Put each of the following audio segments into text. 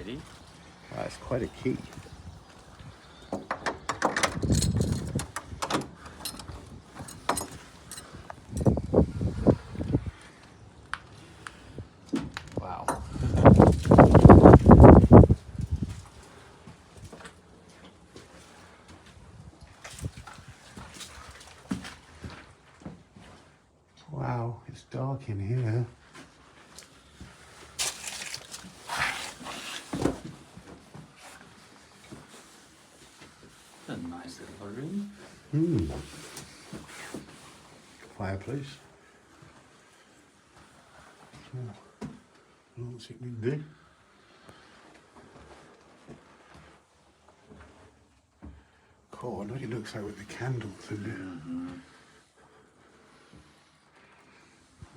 already. Wow, it's quite a key. Wow. Wow, it's dark in here. A nice little room. Fireplace. Oh, what's it been there? God, what it looks like with the candles in there.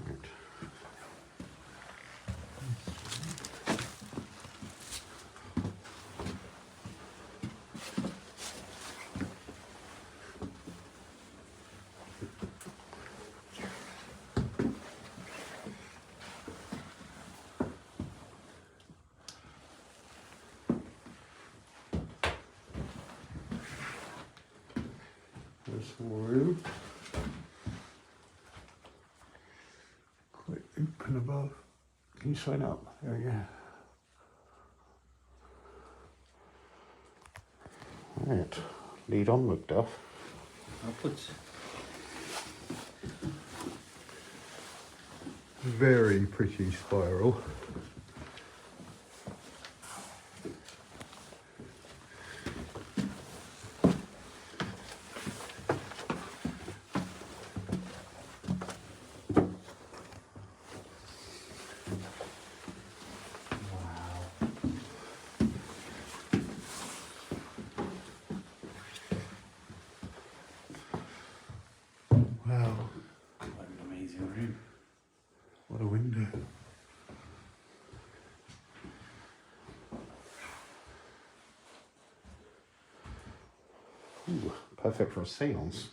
Right. There's more room. Quite open above. Can you sign up? There we go. Right, lead on, Macduff. Upwards. Very pretty spiral. Wow, What an amazing room. what a window. Ooh, perfect for a seance.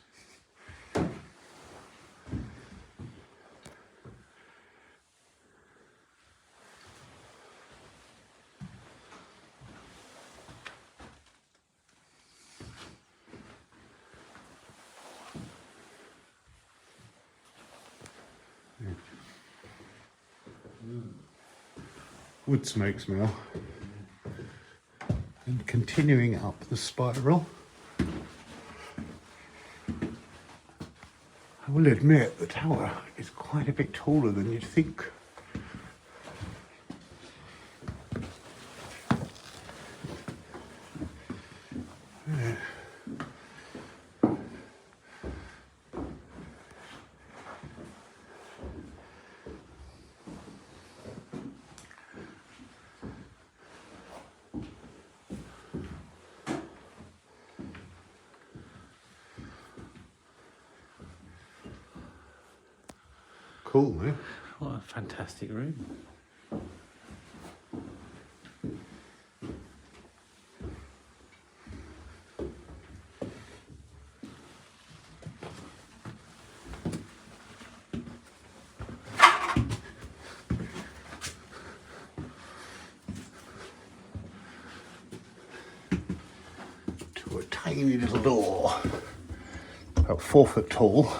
Wood smoke smell. And continuing up the spiral. I will admit the tower is quite a bit taller than you'd think. Cool, eh? What a fantastic room. To a tiny little door, about 4 foot tall.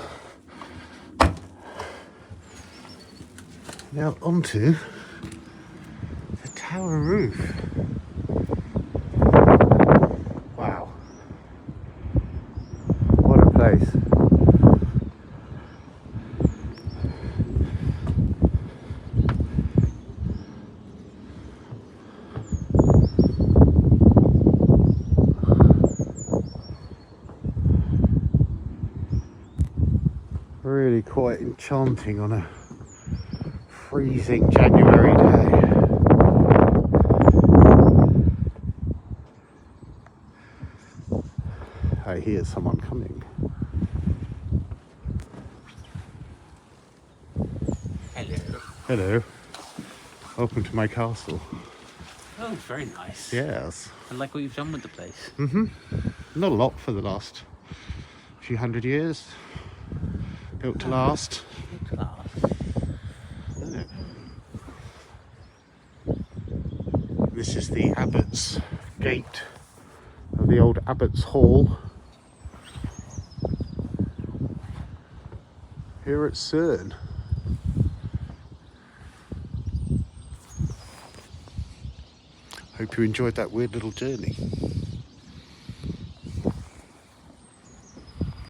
Now onto the tower roof. Wow. What a place. Really quite enchanting on a freezing January day. I hear someone coming. Hello. Hello. Welcome to my castle. Oh, very nice. Yes. I like what you've done with the place. Not a lot for the last few hundred years. Built to last. this is the Abbot's gate of the old Abbot's Hall here at Cerne. Hope you enjoyed that weird little journey.